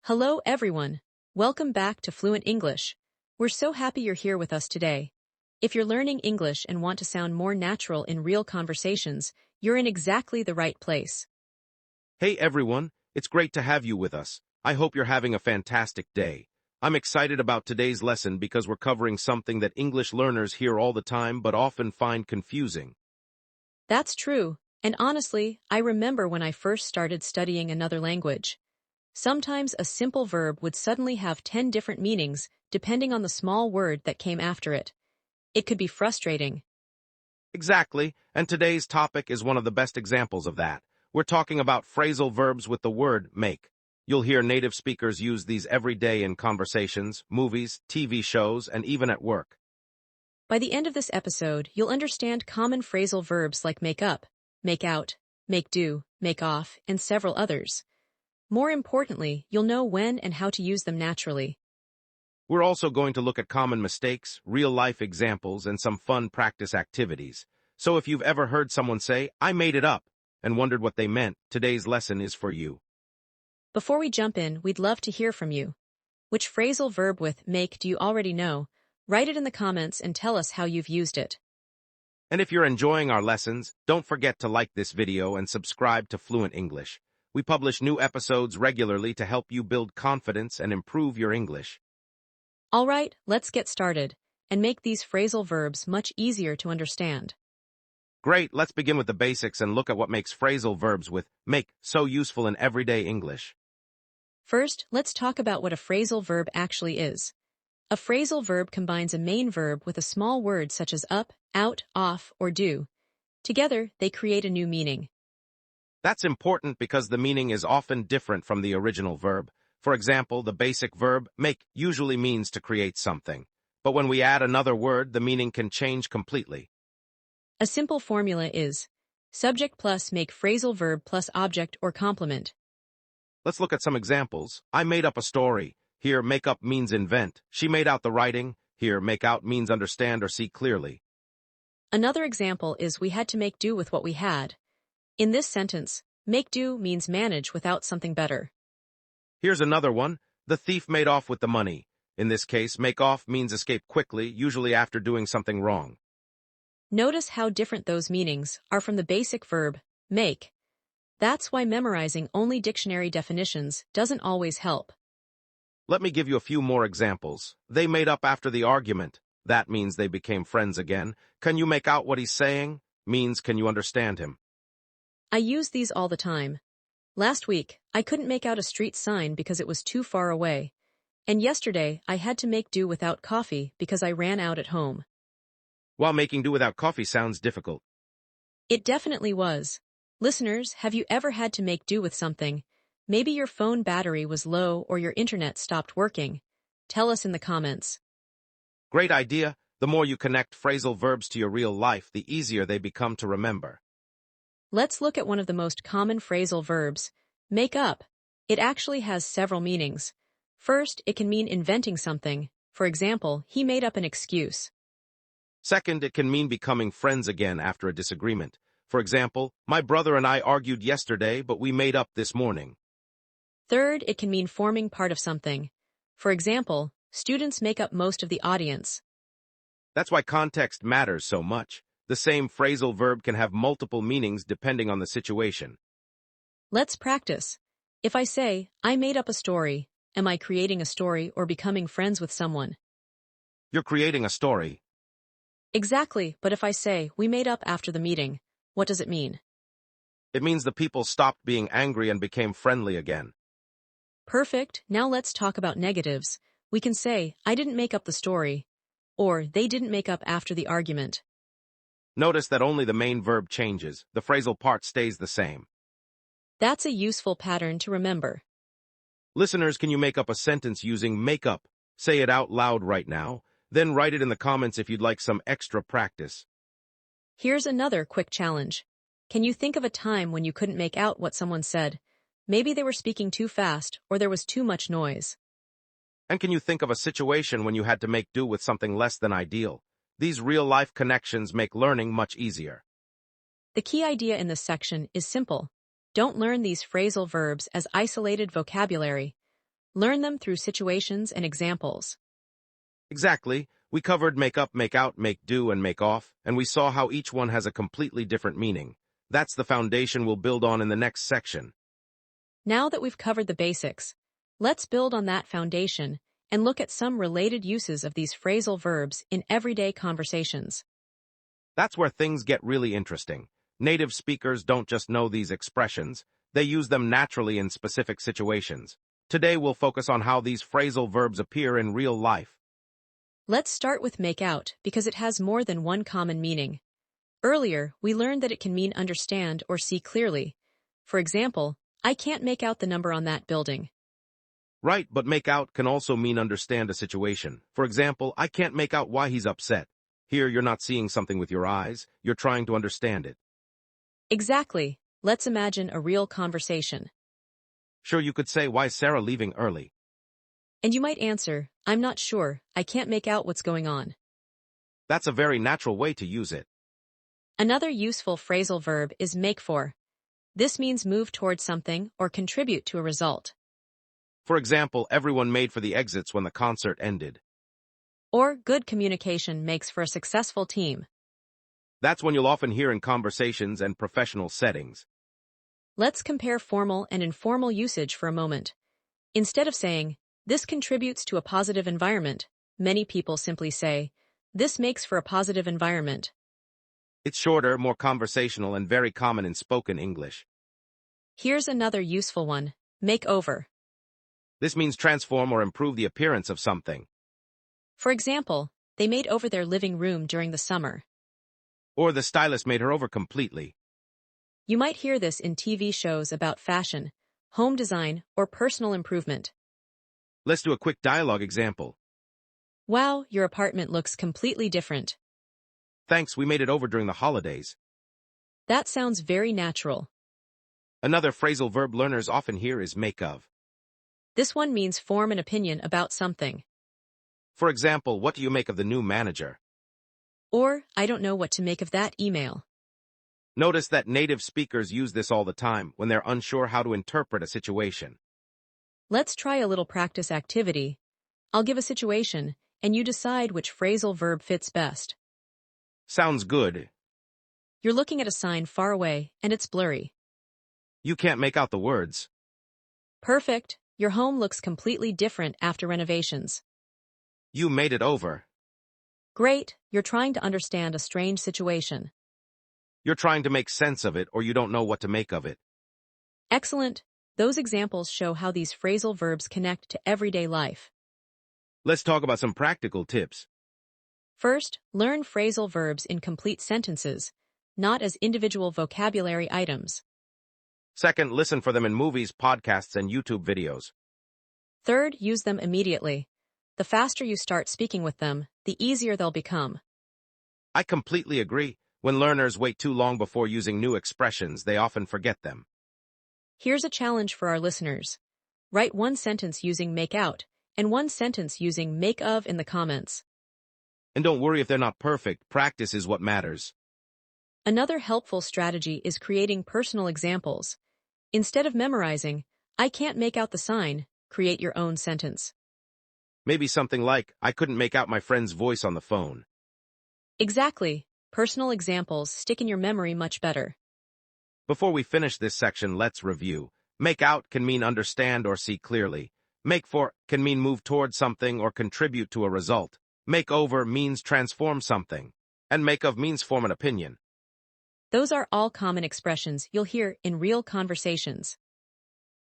Hello, everyone. Welcome back to Fluent English. We're so happy you're here with us today. If you're learning English and want to sound more natural in real conversations, you're in exactly the right place. Hey everyone, it's great to have you with us. I hope you're having a fantastic day. I'm excited about today's lesson because we're covering something that English learners hear all the time but often find confusing. That's true. And honestly, I remember when I first started studying another language. Sometimes a simple verb would suddenly have 10 different meanings depending on the small word that came after it. It could be frustrating. Exactly, and today's topic is one of the best examples of that. We're talking about phrasal verbs with the word make. You'll hear native speakers use these every day in conversations, movies, TV shows, and even at work. By the end of this episode, you'll understand common phrasal verbs like make up, make out, make do, make off, and several others. More importantly, you'll know when and how to use them naturally. We're also going to look at common mistakes, real-life examples, and some fun practice activities. So if you've ever heard someone say, "I made it up," and wondered what they meant, today's lesson is for you. Before we jump in, we'd love to hear from you. Which phrasal verb with make do you already know? Write it in the comments and tell us how you've used it. And if you're enjoying our lessons, don't forget to like this video and subscribe to Fluent English. We publish new episodes regularly to help you build confidence and improve your English. All right, let's get started and make these phrasal verbs much easier to understand. Great, let's begin with the basics and look at what makes phrasal verbs with make so useful in everyday English. First, let's talk about what a phrasal verb actually is. A phrasal verb combines a main verb with a small word such as up, out, off, or do. Together, they create a new meaning. That's important because the meaning is often different from the original verb. For example, the basic verb make usually means to create something. But when we add another word, the meaning can change completely. A simple formula is subject plus make phrasal verb plus object or complement. Let's look at some examples. I made up a story. Here, make up means invent. She made out the writing. Here, make out means understand or see clearly. Another example is we had to make do with what we had. In this sentence, make do means manage without something better. Here's another one. The thief made off with the money. In this case, make off means escape quickly, usually after doing something wrong. Notice how different those meanings are from the basic verb, make. That's why memorizing only dictionary definitions doesn't always help. Let me give you a few more examples. They made up after the argument. That means they became friends again. Can you make out what he's saying? Means can you understand him? I use these all the time. Last week, I couldn't make out a street sign because it was too far away. And yesterday, I had to make do without coffee because I ran out at home. While making do without coffee sounds difficult. It definitely was. Listeners, have you ever had to make do with something? Maybe your phone battery was low or your internet stopped working. Tell us in the comments. Great idea. The more you connect phrasal verbs to your real life, the easier they become to remember. Let's look at one of the most common phrasal verbs, make up. It actually has several meanings. First, it can mean inventing something. For example, he made up an excuse. Second, it can mean becoming friends again after a disagreement. For example, my brother and I argued yesterday, but we made up this morning. Third, it can mean forming part of something. For example, students make up most of the audience. That's why context matters so much. The same phrasal verb can have multiple meanings depending on the situation. Let's practice. If I say, I made up a story, am I creating a story or becoming friends with someone? You're creating a story. Exactly, but if I say, we made up after the meeting, what does it mean? It means the people stopped being angry and became friendly again. Perfect. Now let's talk about negatives. We can say, I didn't make up the story, or they didn't make up after the argument. Notice that only the main verb changes. The phrasal part stays the same. That's a useful pattern to remember. Listeners, can you make up a sentence using make up? Say it out loud right now. Then write it in the comments if you'd like some extra practice. Here's another quick challenge. Can you think of a time when you couldn't make out what someone said? Maybe they were speaking too fast, or there was too much noise. And can you think of a situation when you had to make do with something less than ideal? These real-life connections make learning much easier. The key idea in this section is simple. Don't learn these phrasal verbs as isolated vocabulary. Learn them through situations and examples. Exactly. We covered make up, make out, make do, and make off, and we saw how each one has a completely different meaning. That's the foundation we'll build on in the next section. Now that we've covered the basics, let's build on that foundation and look at some related uses of these phrasal verbs in everyday conversations. That's where things get really interesting. Native speakers don't just know these expressions, they use them naturally in specific situations. Today we'll focus on how these phrasal verbs appear in real life. Let's start with make out because it has more than one common meaning. Earlier, we learned that it can mean understand or see clearly. For example, I can't make out the number on that building. Right, but make out can also mean understand a situation. For example, I can't make out why he's upset. Here, you're not seeing something with your eyes, you're trying to understand it. Exactly. Let's imagine a real conversation. Sure, you could say, why is Sarah leaving early? And you might answer, I'm not sure, I can't make out what's going on. That's a very natural way to use it. Another useful phrasal verb is make for. This means move towards something or contribute to a result. For example, everyone made for the exits when the concert ended. Or good communication makes for a successful team. That's when you'll often hear in conversations and professional settings. Let's compare formal and informal usage for a moment. Instead of saying, this contributes to a positive environment, many people simply say, this makes for a positive environment. It's shorter, more conversational, and very common in spoken English. Here's another useful one, make over. This means transform or improve the appearance of something. For example, they made over their living room during the summer. Or the stylist made her over completely. You might hear this in TV shows about fashion, home design, or personal improvement. Let's do a quick dialogue example. Wow, your apartment looks completely different. Thanks, we made it over during the holidays. That sounds very natural. Another phrasal verb learners often hear is make of. This one means form an opinion about something. For example, what do you make of the new manager? Or, I don't know what to make of that email. Notice that native speakers use this all the time when they're unsure how to interpret a situation. Let's try a little practice activity. I'll give a situation, and you decide which phrasal verb fits best. Sounds good. You're looking at a sign far away, and it's blurry. You can't make out the words. Perfect. Your home looks completely different after renovations. You made it over. Great, you're trying to understand a strange situation. You're trying to make sense of it or you don't know what to make of it. Excellent. Those examples show how these phrasal verbs connect to everyday life. Let's talk about some practical tips. First, learn phrasal verbs in complete sentences, not as individual vocabulary items. Second, listen for them in movies, podcasts, and YouTube videos. Third, use them immediately. The faster you start speaking with them, the easier they'll become. I completely agree. When learners wait too long before using new expressions, they often forget them. Here's a challenge for our listeners. Write one sentence using make out and one sentence using make of in the comments. And don't worry if they're not perfect, practice is what matters. Another helpful strategy is creating personal examples. Instead of memorizing, I can't make out the sign, create your own sentence. Maybe something like, I couldn't make out my friend's voice on the phone. Exactly. Personal examples stick in your memory much better. Before we finish this section, let's review. Make out can mean understand or see clearly. Make for can mean move towards something or contribute to a result. Make over means transform something. And make of means form an opinion. Those are all common expressions you'll hear in real conversations.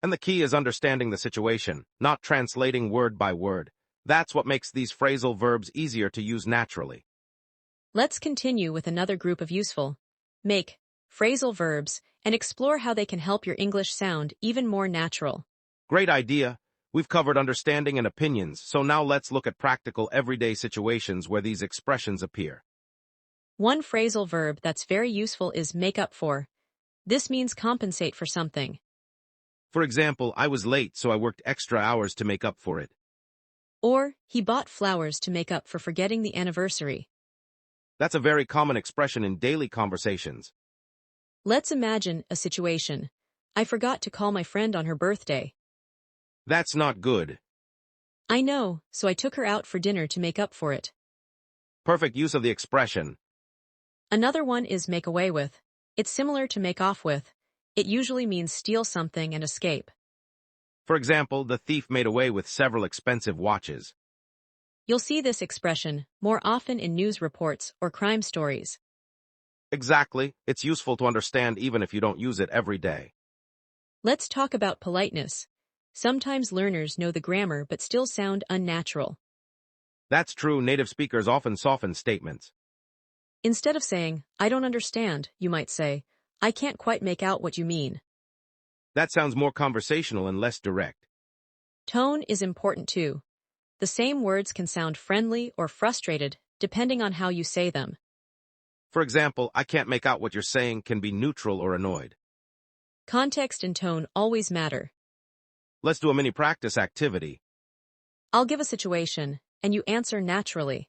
And the key is understanding the situation, not translating word by word. That's what makes these phrasal verbs easier to use naturally. Let's continue with another group of useful, make, phrasal verbs, and explore how they can help your English sound even more natural. Great idea. We've covered understanding and opinions, so now let's look at practical everyday situations where these expressions appear. One phrasal verb that's very useful is make up for. This means compensate for something. For example, I was late, so I worked extra hours to make up for it. Or, he bought flowers to make up for forgetting the anniversary. That's a very common expression in daily conversations. Let's imagine a situation. I forgot to call my friend on her birthday. That's not good. I know, so I took her out for dinner to make up for it. Perfect use of the expression. Another one is make away with. It's similar to make off with. It usually means steal something and escape. For example, the thief made away with several expensive watches. You'll see this expression more often in news reports or crime stories. Exactly. It's useful to understand even if you don't use it every day. Let's talk about politeness. Sometimes learners know the grammar but still sound unnatural. That's true. Native speakers often soften statements. Instead of saying, I don't understand, you might say, I can't quite make out what you mean. That sounds more conversational and less direct. Tone is important too. The same words can sound friendly or frustrated, depending on how you say them. For example, I can't make out what you're saying can be neutral or annoyed. Context and tone always matter. Let's do a mini practice activity. I'll give a situation, and you answer naturally.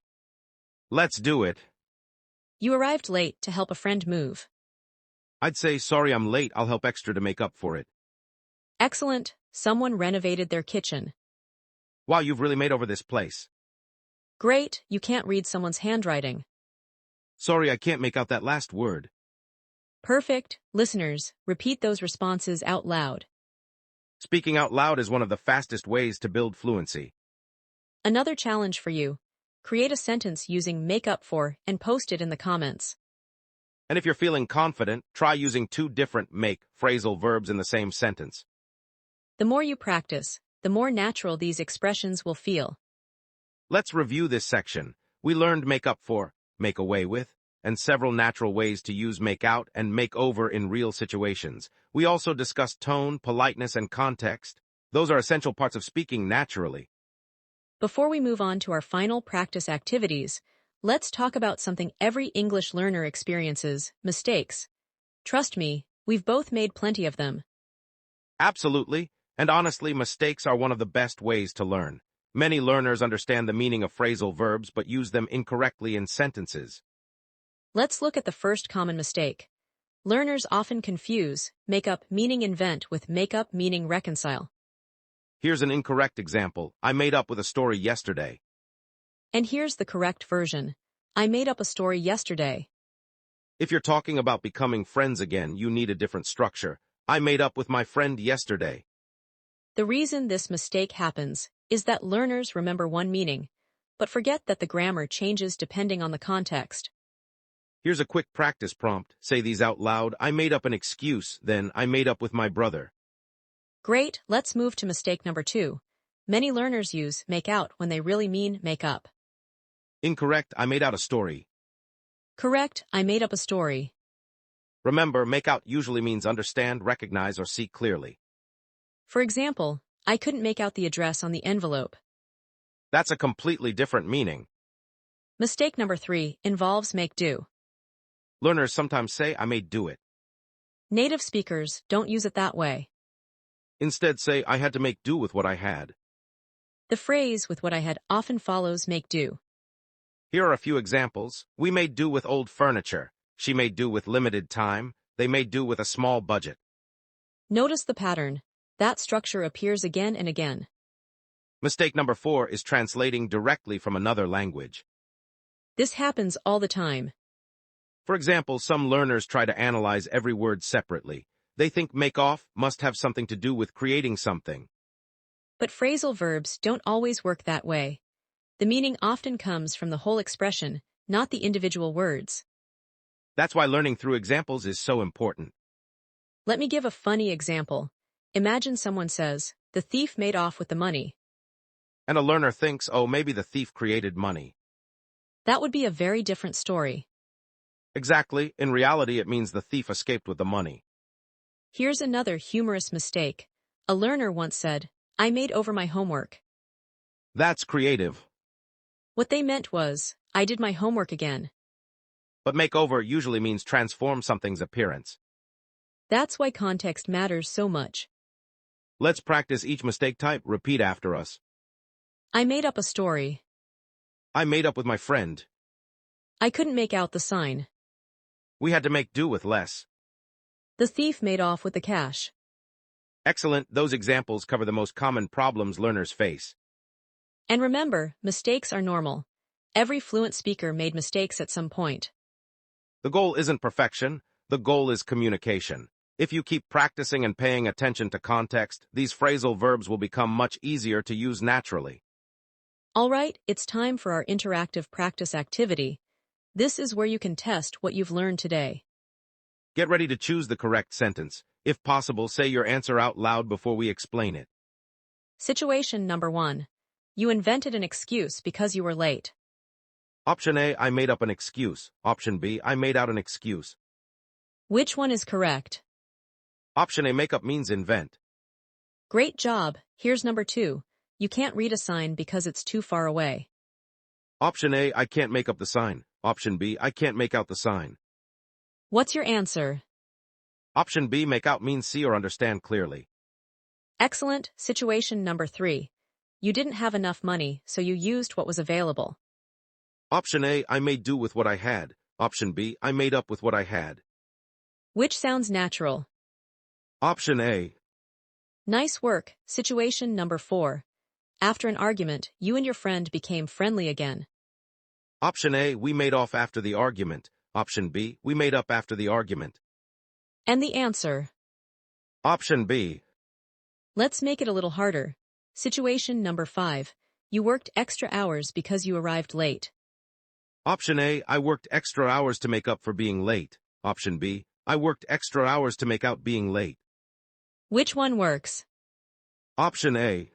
Let's do it. You arrived late to help a friend move. I'd say, sorry I'm late, I'll help extra to make up for it. Excellent, someone renovated their kitchen. Wow, you've really made over this place. Great, you can't read someone's handwriting. Sorry, I can't make out that last word. Perfect, listeners, repeat those responses out loud. Speaking out loud is one of the fastest ways to build fluency. Another challenge for you. Create a sentence using make up for and post it in the comments. And if you're feeling confident, try using two different make phrasal verbs in the same sentence. The more you practice, the more natural these expressions will feel. Let's review this section. We learned make up for, make away with, and several natural ways to use make out and make over in real situations. We also discussed tone, politeness, and context. Those are essential parts of speaking naturally. Before we move on to our final practice activities, let's talk about something every English learner experiences, mistakes. Trust me, we've both made plenty of them. Absolutely, and honestly, mistakes are one of the best ways to learn. Many learners understand the meaning of phrasal verbs but use them incorrectly in sentences. Let's look at the first common mistake. Learners often confuse make up meaning invent with make up meaning reconcile. Here's an incorrect example. I made up with a story yesterday. And here's the correct version. I made up a story yesterday. If you're talking about becoming friends again, you need a different structure. I made up with my friend yesterday. The reason this mistake happens is that learners remember one meaning, but forget that the grammar changes depending on the context. Here's a quick practice prompt. Say these out loud. I made up an excuse, then I made up with my brother. Great, let's move to mistake number 2. Many learners use make out when they really mean make up. Incorrect. I made out a story. Correct, I made up a story. Remember, make out usually means understand, recognize, or see clearly. For example, I couldn't make out the address on the envelope. That's a completely different meaning. Mistake number 3 involves make do. Learners sometimes say, I may do it. Native speakers don't use it that way. Instead say, I had to make do with what I had. The phrase with what I had often follows make do. Here are a few examples. We made do with old furniture. She made do with limited time. They made do with a small budget. Notice the pattern. That structure appears again and again. Mistake number 4 is translating directly from another language. This happens all the time. For example, some learners try to analyze every word separately. They think make off must have something to do with creating something. But phrasal verbs don't always work that way. The meaning often comes from the whole expression, not the individual words. That's why learning through examples is so important. Let me give a funny example. Imagine someone says, the thief made off with the money. And a learner thinks, oh, maybe the thief created money. That would be a very different story. Exactly. In reality, it means the thief escaped with the money. Here's another humorous mistake. A learner once said, I made over my homework. That's creative. What they meant was, I did my homework again. But make over usually means transform something's appearance. That's why context matters so much. Let's practice each mistake type. Repeat after us. I made up a story. I made up with my friend. I couldn't make out the sign. We had to make do with less. The thief made off with the cash. Excellent, those examples cover the most common problems learners face. And remember, mistakes are normal. Every fluent speaker made mistakes at some point. The goal isn't perfection, the goal is communication. If you keep practicing and paying attention to context, these phrasal verbs will become much easier to use naturally. All right, it's time for our interactive practice activity. This is where you can test what you've learned today. Get ready to choose the correct sentence. If possible, say your answer out loud before we explain it. Situation number 1. You invented an excuse because you were late. Option A, I made up an excuse. Option B, I made out an excuse. Which one is correct? Option A, make up means invent. Great job. Here's number 2. You can't read a sign because it's too far away. Option A, I can't make up the sign. Option B, I can't make out the sign. What's your answer? Option B, make out means see or understand clearly. Excellent. Situation number 3. You didn't have enough money, so you used what was available. Option A, I made do with what I had. Option B, I made up with what I had. Which sounds natural? Option A. Nice work. Situation number 4. After an argument, you and your friend became friendly again. Option A, we made off after the argument. Option B, we made up after the argument. And the answer? Option B. Let's make it a little harder. Situation number 5. You worked extra hours because you arrived late. Option A, I worked extra hours to make up for being late. Option B, I worked extra hours to make out being late. Which one works? Option A.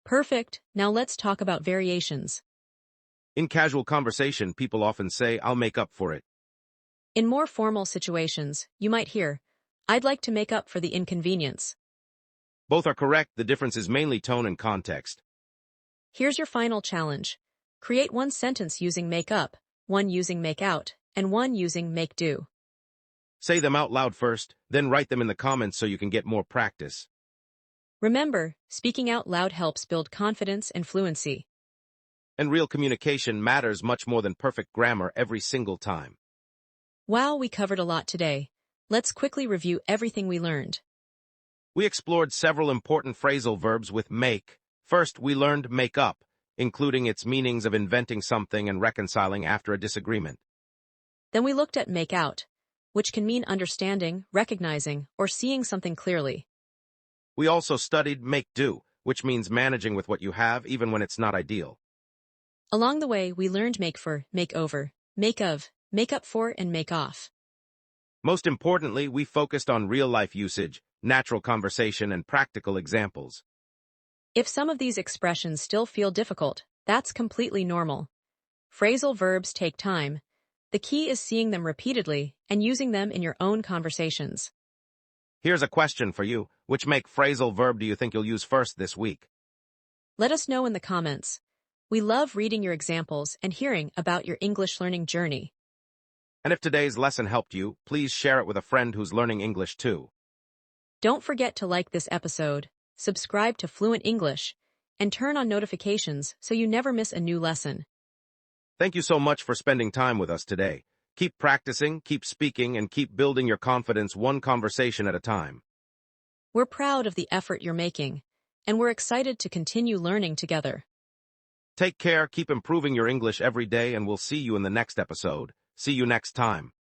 Perfect. Now let's talk about variations. In casual conversation, people often say, I'll make up for it. In more formal situations, you might hear, I'd like to make up for the inconvenience. Both are correct, the difference is mainly tone and context. Here's your final challenge. Create one sentence using make up, one using make out, and one using make do. Say them out loud first, then write them in the comments so you can get more practice. Remember, speaking out loud helps build confidence and fluency. And real communication matters much more than perfect grammar every single time. Wow, we covered a lot today. Let's quickly review everything we learned. We explored several important phrasal verbs with make. First, we learned make up, including its meanings of inventing something and reconciling after a disagreement. Then we looked at make out, which can mean understanding, recognizing, or seeing something clearly. We also studied make do, which means managing with what you have even when it's not ideal. Along the way, we learned make for, make over, make of, make up for, and make off. Most importantly, we focused on real-life usage, natural conversation, and practical examples. If some of these expressions still feel difficult, that's completely normal. Phrasal verbs take time. The key is seeing them repeatedly and using them in your own conversations. Here's a question for you. Which make phrasal verb do you think you'll use first this week? Let us know in the comments. We love reading your examples and hearing about your English learning journey. And if today's lesson helped you, please share it with a friend who's learning English too. Don't forget to like this episode, subscribe to Fluent English, and turn on notifications so you never miss a new lesson. Thank you so much for spending time with us today. Keep practicing, keep speaking, and keep building your confidence one conversation at a time. We're proud of the effort you're making, and we're excited to continue learning together. Take care, keep improving your English every day, and we'll see you in the next episode. See you next time.